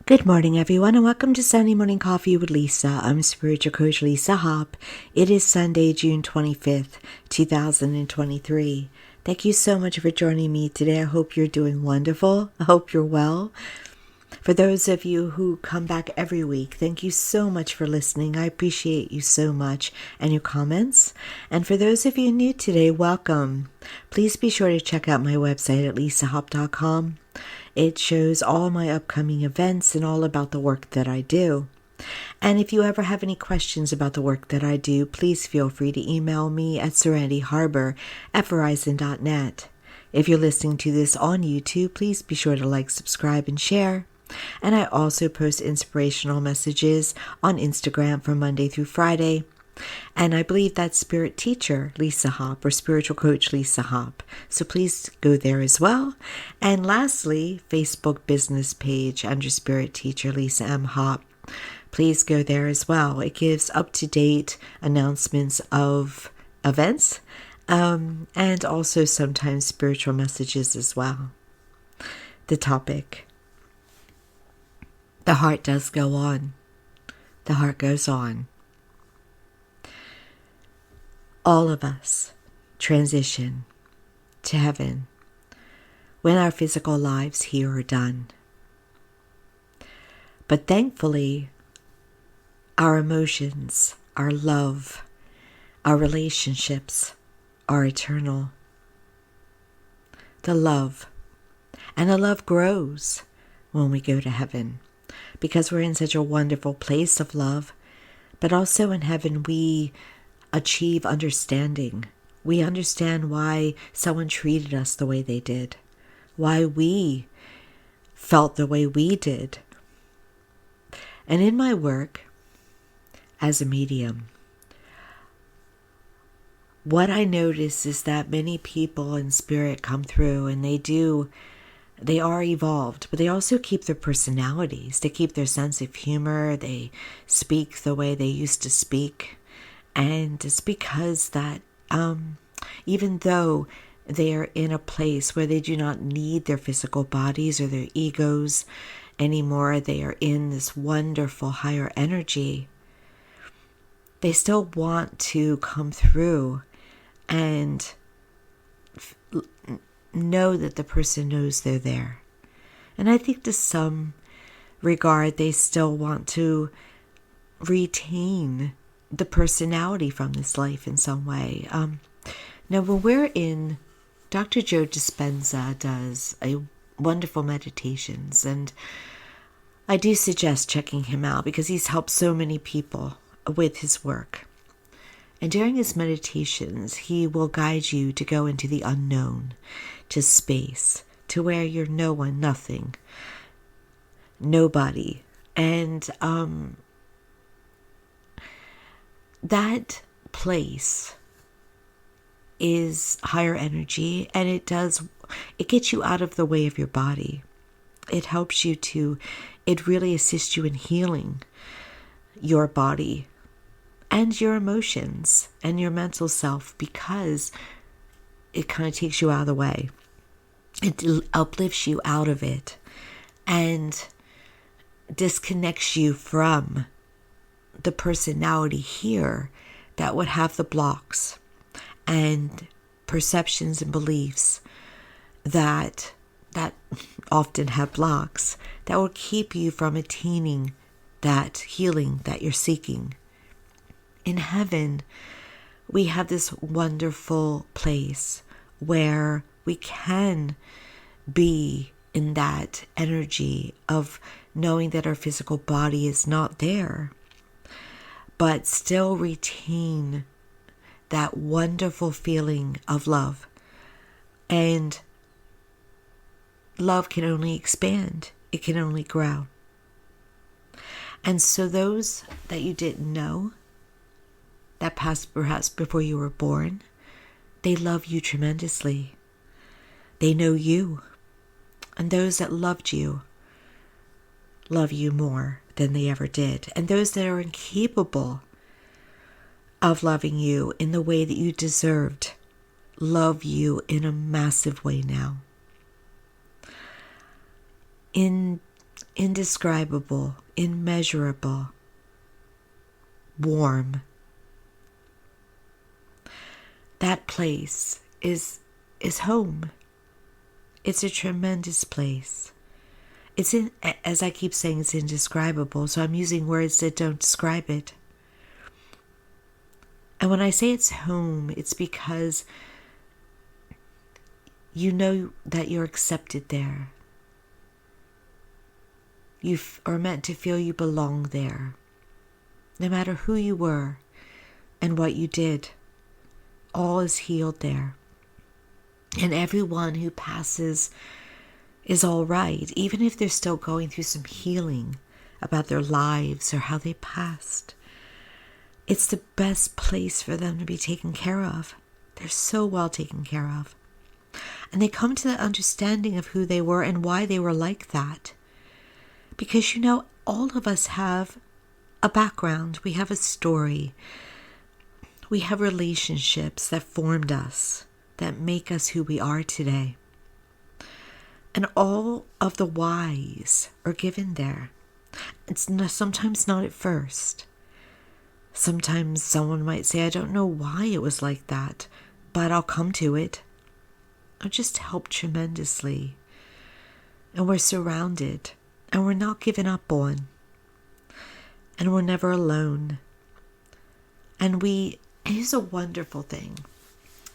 Good morning, everyone, and welcome to Sunday Morning Coffee with Lisa. I'm spiritual coach Lisa Hop. It is Sunday, June 25th, 2023. Thank you so much for joining me today. I hope you're doing wonderful. I hope you're well. For those of you who come back every week, thank you so much for listening. I appreciate you so much and your comments. And for those of you new today, welcome. Please be sure to check out my website at lisahop.com. It shows all my upcoming events and all about the work that I do. And if you ever have any questions about the work that I do, please feel free to email me at serenityharbor@verizon.net. If you're listening to this on YouTube, please be sure to like, subscribe, and share. And I also post inspirational messages on Instagram from Monday through Friday. And I believe that's Spirit Teacher Lisa Hop or Spiritual Coach Lisa Hop. So please go there as well. And lastly, Facebook business page under Spirit Teacher Lisa M. Hop. Please go there as well. It gives up-to-date announcements of events and also sometimes spiritual messages as well. The topic. The heart does go on. The heart goes on. All of us transition to heaven when our physical lives here are done. But thankfully, our emotions, our love, our relationships are eternal. The love grows when we go to heaven because we're in such a wonderful place of love. But also in heaven, we achieve understanding. We understand why someone treated us the way they did, why we felt the way we did. And in my work as a medium, what I notice is that many people in spirit come through and they are evolved, but they also keep their personalities. They keep their sense of humor. They speak the way they used to speak. And it's because that even though they are in a place where they do not need their physical bodies or their egos anymore, they are in this wonderful higher energy, they still want to come through and know that the person knows they're there. And I think to some regard, they still want to retain the personality from this life in some way. Now, when we're in, Dr. Joe Dispenza does a wonderful meditations, and I do suggest checking him out because he's helped so many people with his work. And during his meditations, he will guide you to go into the unknown, to space, to where you're no one, nothing, nobody. And that place is higher energy, and it gets you out of the way of your body. It really assists you in healing your body and your emotions and your mental self because it kind of takes you out of the way. It uplifts you out of it and disconnects you from the personality here that would have the blocks and perceptions and beliefs that often have blocks that will keep you from attaining that healing that you're seeking. In heaven, we have this wonderful place where we can be in that energy of knowing that our physical body is not there, but still retain that wonderful feeling of love. And love can only expand. It can only grow. And so those that you didn't know, that passed perhaps before you were born, they love you tremendously. They know you. And those that loved you love you more than they ever did. And those that are incapable of loving you in the way that you deserved love you in a massive way now. In indescribable, immeasurable, warm. That place is home. It's a tremendous place. As I keep saying, it's indescribable, so I'm using words that don't describe it. And when I say it's home, it's because you know that you're accepted there. You are meant to feel you belong there. No matter who you were and what you did, all is healed there. And everyone who passes is all right, even if they're still going through some healing about their lives or how they passed. It's the best place for them to be taken care of. They're so well taken care of. And they come to that understanding of who they were and why they were like that. Because, all of us have a background. We have a story. We have relationships that formed us, that make us who we are today. And all of the whys are given there. It's sometimes not at first. Sometimes someone might say, I don't know why it was like that, but I'll come to it. I'll just help tremendously. And we're surrounded, and we're not given up on. And we're never alone. And here's a wonderful thing,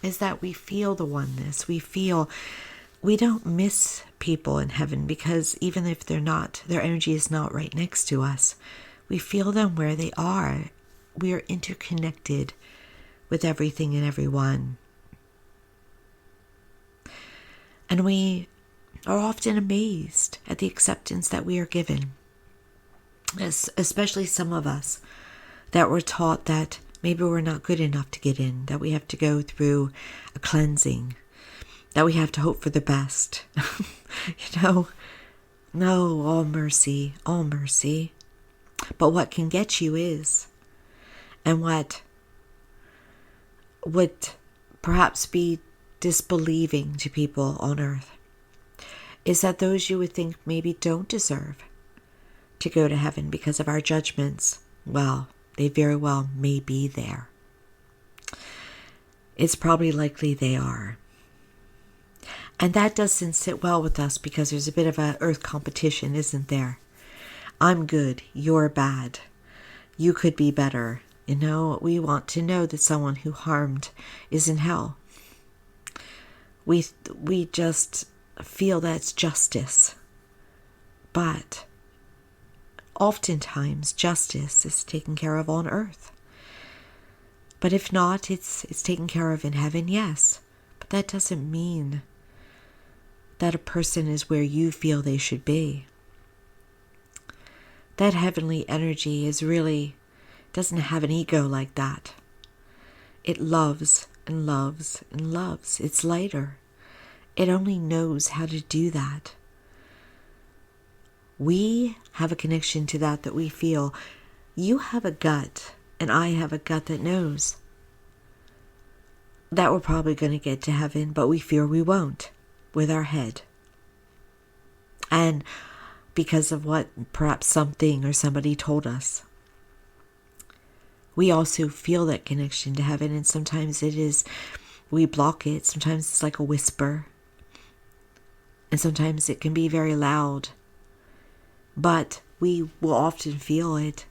is that we feel the oneness. We don't miss people in heaven, because even if they're not, their energy is not right next to us. We feel them where they are. We are interconnected with everything and everyone. And we are often amazed at the acceptance that we are given. Especially some of us that were taught that maybe we're not good enough to get in, that we have to go through a cleansing, that we have to hope for the best. No, all mercy, all mercy. But what can get you is, and what would perhaps be disbelieving to people on earth, is that those you would think maybe don't deserve to go to heaven because of our judgments, well, they very well may be there. It's probably likely they are. And that doesn't sit well with us, because there's a bit of an earth competition, isn't there? I'm good, you're bad. You could be better. We want to know that someone who harmed is in hell. We just feel that's justice. But oftentimes justice is taken care of on earth. But if not, it's taken care of in heaven, yes. But that doesn't mean that a person is where you feel they should be. That heavenly energy doesn't have an ego like that. It loves and loves and loves. It's lighter. It only knows how to do that. We have a connection to that we feel. You have a gut, and I have a gut that knows that we're probably going to get to heaven, but we fear we won't with our head. And because of what perhaps something or somebody told us. We also feel that connection to heaven, and sometimes we block it. Sometimes it's like a whisper. And sometimes it can be very loud. But we will often feel it.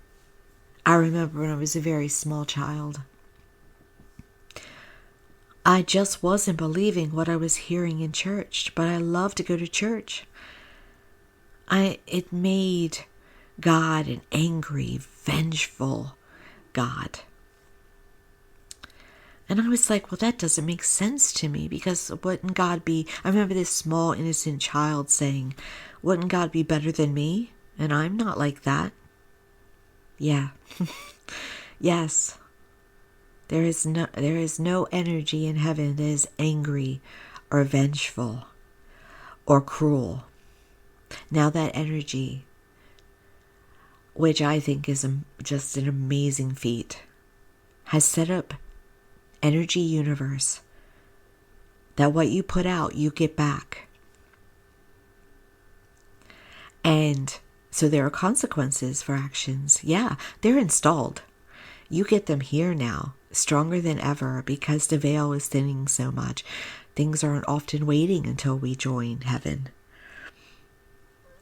I remember when I was a very small child, I just wasn't believing what I was hearing in church, but I loved to go to church. It made God an angry, vengeful God. And I was like, well, that doesn't make sense to me, because wouldn't God be, I remember this small innocent child saying, wouldn't God be better than me? And I'm not like that. Yeah. Yes. There is no energy in heaven that is angry or vengeful or cruel. Now that energy, which I think is just an amazing feat, has set up energy universe that what you put out, you get back. And So there are consequences for actions. Yeah, they're installed. You get them here now, stronger than ever, because the veil is thinning so much. Things aren't often waiting until we join heaven.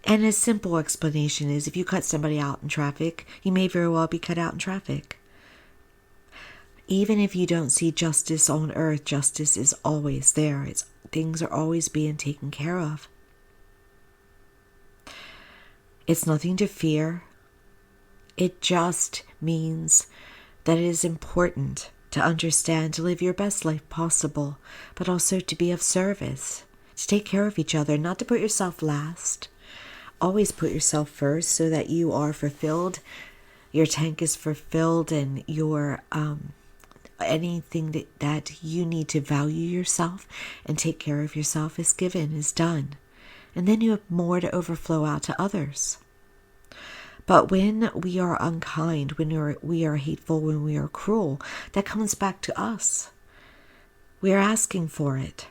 And a simple explanation is if you cut somebody out in traffic, you may very well be cut out in traffic. Even if you don't see justice on earth, justice is always there. Things are always being taken care of. It's nothing to fear. It just means that it is important to understand, to live your best life possible, but also to be of service, to take care of each other, not to put yourself last. Always put yourself first so that you are fulfilled, your tank is fulfilled, and your anything that you need to value yourself and take care of yourself is given, is done. And then you have more to overflow out to others. But when we are unkind, when we are hateful, when we are cruel, that comes back to us. We are asking for it.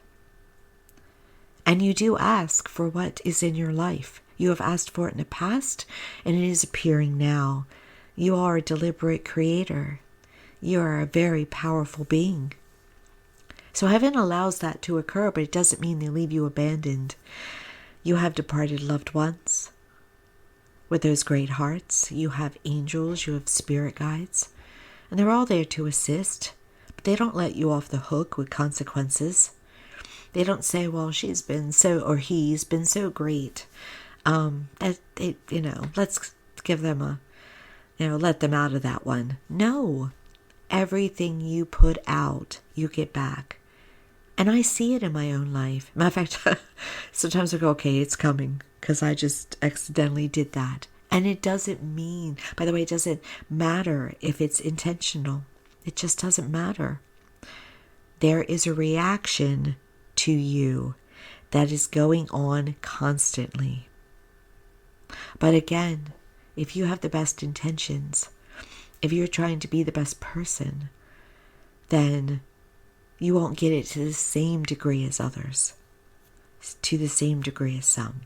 And you do ask for what is in your life. You have asked for it in the past, and it is appearing now. You are a deliberate creator. You are a very powerful being. So heaven allows that to occur, but it doesn't mean they leave you abandoned. You have departed loved ones with those great hearts. You have angels, you have spirit guides, and they're all there to assist, but they don't let you off the hook with consequences. They don't say, well, she's been so, or he's been so great. Let's give them let them out of that one. No, everything you put out, you get back. And I see it in my own life. Matter of fact, sometimes I go, okay, it's coming, because I just accidentally did that. And it doesn't mean, by the way, it doesn't matter if it's intentional. It just doesn't matter. There is a reaction to you that is going on constantly. But again, if you have the best intentions, if you're trying to be the best person, then you won't get it to the same degree as others, to the same degree as some.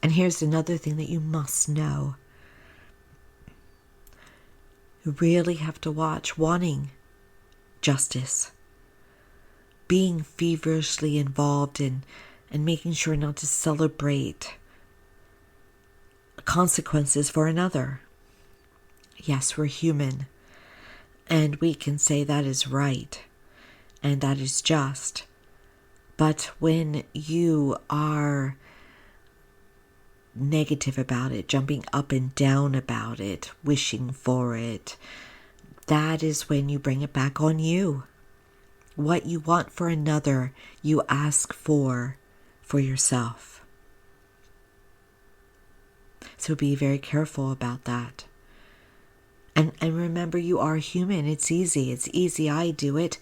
And here's another thing that you must know. You really have to watch wanting justice, being feverishly involved in and making sure not to celebrate consequences for another. Yes, we're human, and we can say that is right and that is just. But when you are negative about it, jumping up and down about it, wishing for it, that is when you bring it back on you. What you want for another, you ask for yourself. So be very careful about that. And remember, you are human. It's easy. I do it.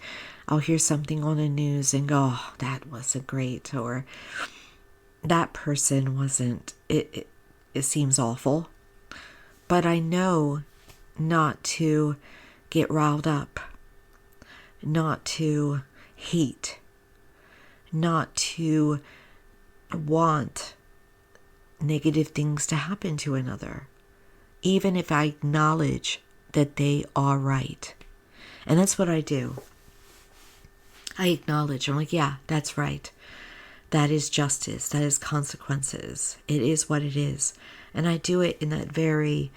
I'll hear something on the news and go, oh, that wasn't great, or that person wasn't, it seems awful. But I know not to get riled up, not to hate, not to want negative things to happen to another, even if I acknowledge that they are right. And that's what I do. I acknowledge. I'm like, yeah, that's right. That is justice. That is consequences. It is what it is. And I do it in that very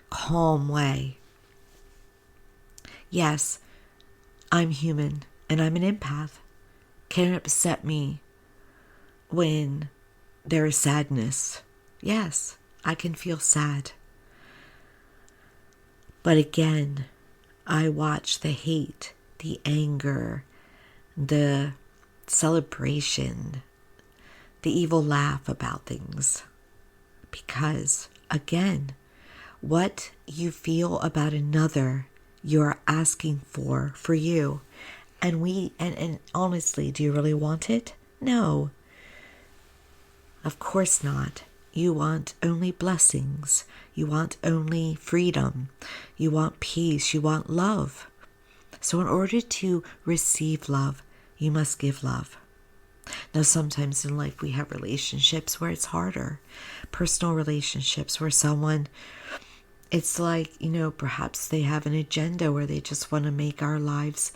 calm way. Yes, I'm human and I'm an empath. Can it upset me when there is sadness? Yes, I can feel sad. But again, I watch the hate, the anger, the celebration, the evil laugh about things. Because, again, what you feel about another, you're asking for you. And honestly, do you really want it? No. Of course not. You want only blessings. You want only freedom. You want peace. You want love. So in order to receive love, you must give love. Now, sometimes in life we have relationships where it's harder. Personal relationships where someone, it's like, perhaps they have an agenda where they just want to make our lives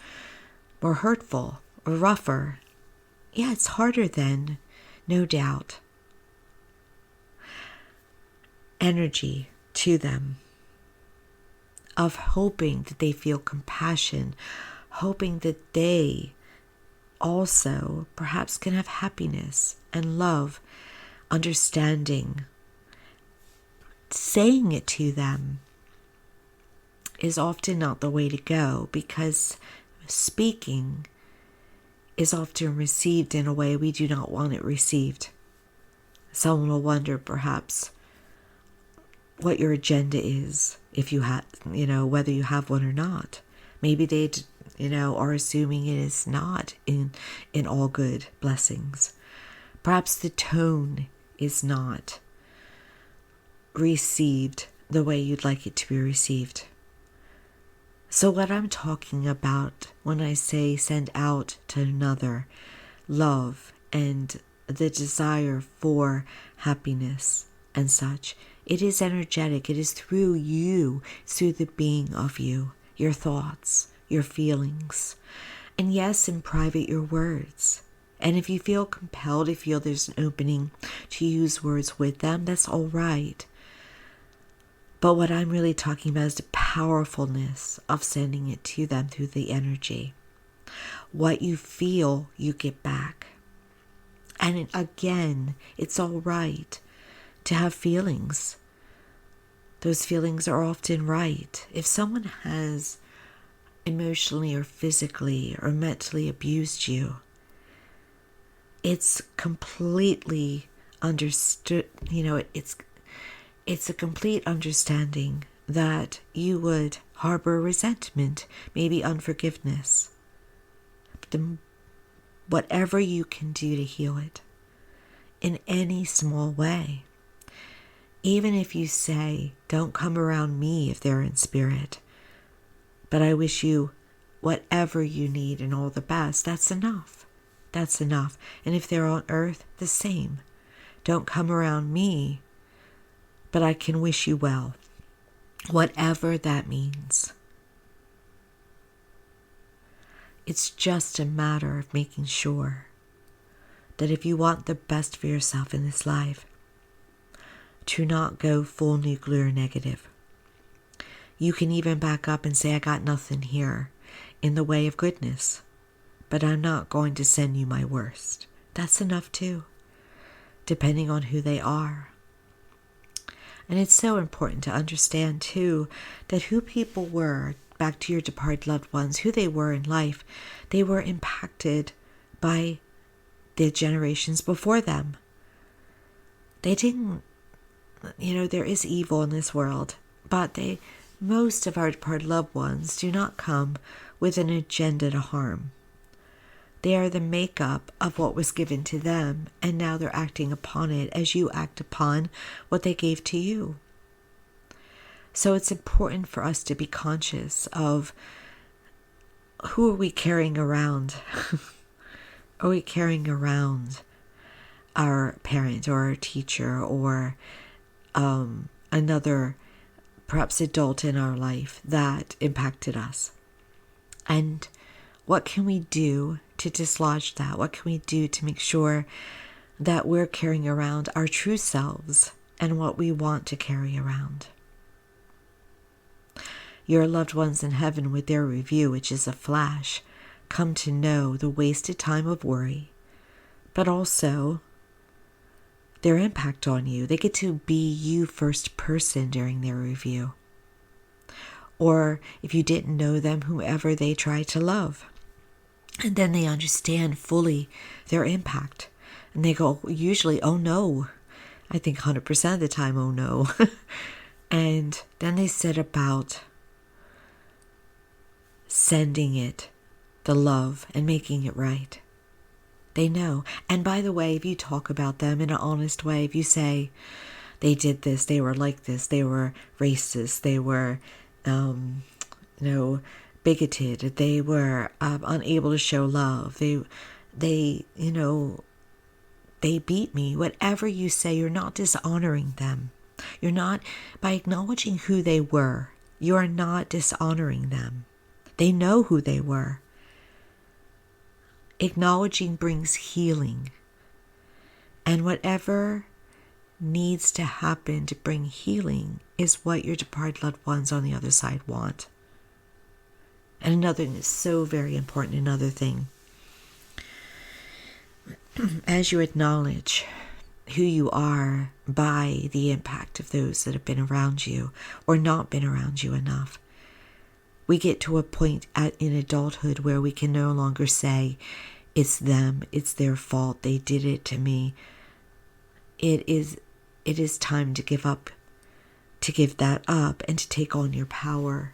more hurtful or rougher. Yeah, it's harder then, no doubt. Energy to them of hoping that they feel compassion, hoping that they also perhaps can have happiness and love, understanding. Saying it to them is often not the way to go, because speaking is often received in a way we do not want it received. Someone will wonder perhaps what your agenda is, if you have, whether you have one or not. Maybe they, are assuming it is not in all good blessings. Perhaps the tone is not received the way you'd like it to be received. So what I'm talking about when I say send out to another love and the desire for happiness and such, it is energetic. It is through you, through the being of you, your thoughts, your feelings, and yes, in private, your words. And if you feel compelled, if you feel there's an opening to use words with them, that's all right. But what I'm really talking about is the powerfulness of sending it to them through the energy. What you feel, you get back. And again, it's all right to have feelings. Those feelings are often right. If someone has emotionally or physically or mentally abused you, it's completely understood, it's a complete understanding that you would harbor resentment, maybe unforgiveness. Whatever you can do to heal it in any small way. Even if you say, don't come around me if they're in spirit, but I wish you whatever you need and all the best, that's enough. That's enough. And if they're on earth, the same. Don't come around me, but I can wish you well. Whatever that means. It's just a matter of making sure that if you want the best for yourself in this life, to not go full nuclear negative. You can even back up and say, I got nothing here in the way of goodness, but I'm not going to send you my worst. That's enough too, depending on who they are. And it's so important to understand too that who people were, back to your departed loved ones, who they were in life, they were impacted by the generations before them. They didn't, there is evil in this world, but most of our departed loved ones do not come with an agenda to harm. They are the makeup of what was given to them, and now they're acting upon it as you act upon what they gave to you. So it's important for us to be conscious of who are we carrying around. Are we carrying around our parent or our teacher or another perhaps adult in our life that impacted us? And what can we do to dislodge that? What can we do to make sure that we're carrying around our true selves and what we want to carry around? Your loved ones in heaven with their review, which is a flash, come to know the wasted time of worry, but also their impact on you. They get to be you first person during their review. Or if you didn't know them, whomever they try to love. And then they understand fully their impact. And they go, usually, oh no. I think 100% of the time, oh no. And then they set about sending it, the love, and making it right. They know. And by the way, if you talk about them in an honest way, if you say, they did this, they were like this, they were racist, they were, bigoted, they were unable to show love, they beat me. Whatever you say, you're not dishonoring them. You're not, by acknowledging who they were, you are not dishonoring them. They know who they were. Acknowledging brings healing. And whatever needs to happen to bring healing is what your departed loved ones on the other side want. And another thing is so very important, another thing. As you acknowledge who you are by the impact of those that have been around you or not been around you enough, we get to a point in adulthood where we can no longer say, it's them, it's their fault, they did it to me. It is time to give that up and to take on your power.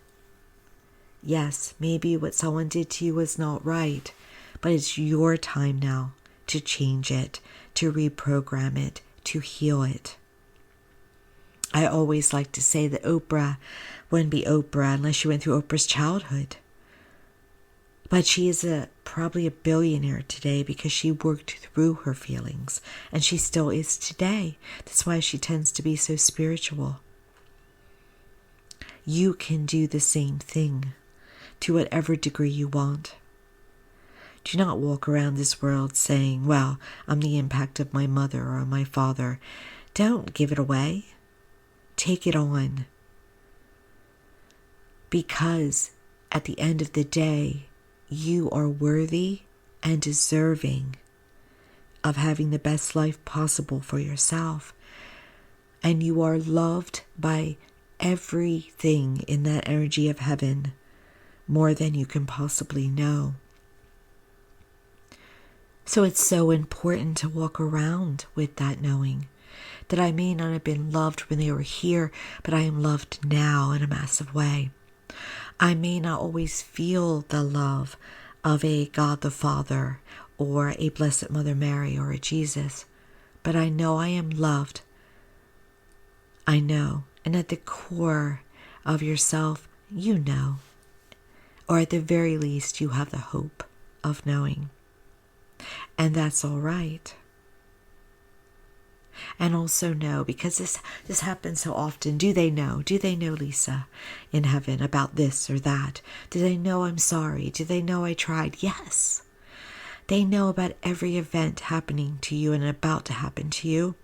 Yes, maybe what someone did to you was not right, but it's your time now to change it, to reprogram it, to heal it. I always like to say that Oprah wouldn't be Oprah unless she went through Oprah's childhood. But she is probably a billionaire today because she worked through her feelings, and she still is today. That's why she tends to be so spiritual. You can do the same thing to whatever degree you want. Do not walk around this world saying, well, I'm the impact of my mother or my father. Don't give it away. Take it on. Because at the end of the day, you are worthy and deserving of having the best life possible for yourself. And you are loved by everything in that energy of heaven more than you can possibly know. So it's so important to walk around with that knowing that I may not have been loved when they were here, but I am loved now in a massive way. I may not always feel the love of a God the Father or a Blessed Mother Mary or a Jesus, but I know I am loved. I know. And at the core of yourself, you know. Or at the very least, you have the hope of knowing. And that's all right. And also know, because this happens so often, do they know? Do they know, Lisa, in heaven about this or that? Do they know I'm sorry? Do they know I tried? Yes. They know about every event happening to you and about to happen to you.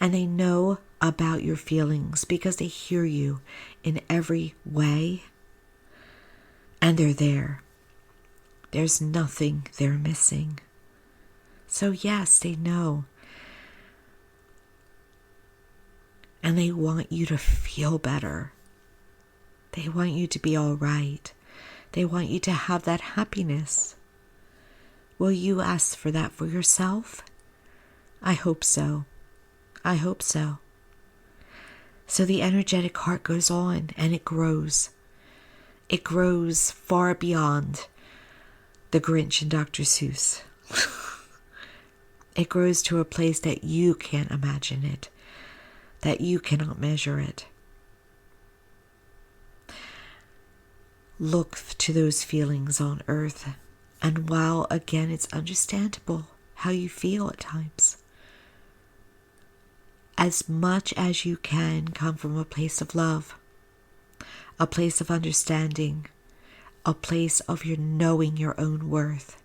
And they know about your feelings because they hear you in every way. And they're there. There's nothing they're missing. So yes, they know. And they want you to feel better. They want you to be all right. They want you to have that happiness. Will you ask for that for yourself? I hope so. I hope so. So the energetic heart goes on and it grows. It grows far beyond the Grinch and Dr. Seuss. It grows to a place that you can't imagine it, that you cannot measure it. Look to those feelings on earth, and while again it's understandable how you feel at times, as much as you can come from a place of love, a place of understanding, a place of your knowing your own worth.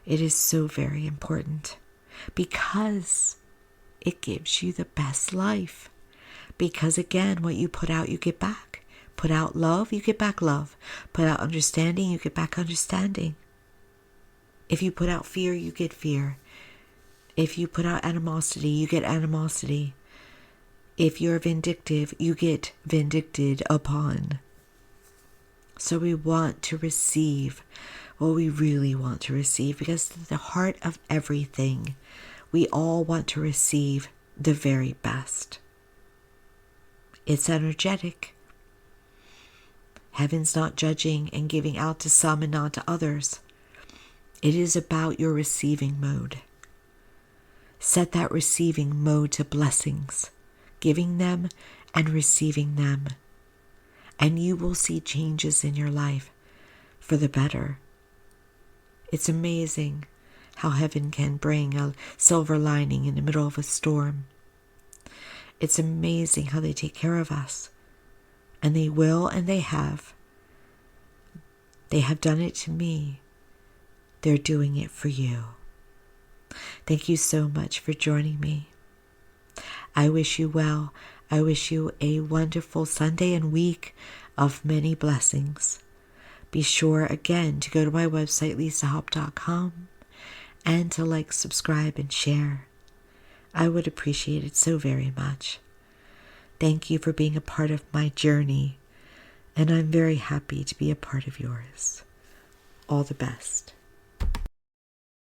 It is so very important because it gives you the best life. Because again, what you put out, you get back. Put out love, you get back love. Put out understanding, you get back understanding. If you put out fear, you get fear. If you put out animosity, you get animosity. If you're vindictive, you get vindicted upon. So we want to receive what we really want to receive, because at the heart of everything, we all want to receive the very best. It's energetic. Heaven's not judging and giving out to some and not to others. It is about your receiving mode. Set that receiving mode to blessings, giving them and receiving them. And you will see changes in your life for the better. It's amazing how heaven can bring a silver lining in the middle of a storm. It's amazing how they take care of us. And they will, and they have. They have done it to me. They're doing it for you. Thank you so much for joining me. I wish you well. I wish you a wonderful Sunday and week of many blessings. Be sure again to go to my website, lisahaupt.com, and to like, subscribe, and share. I would appreciate it so very much. Thank you for being a part of my journey, and I'm very happy to be a part of yours. All the best.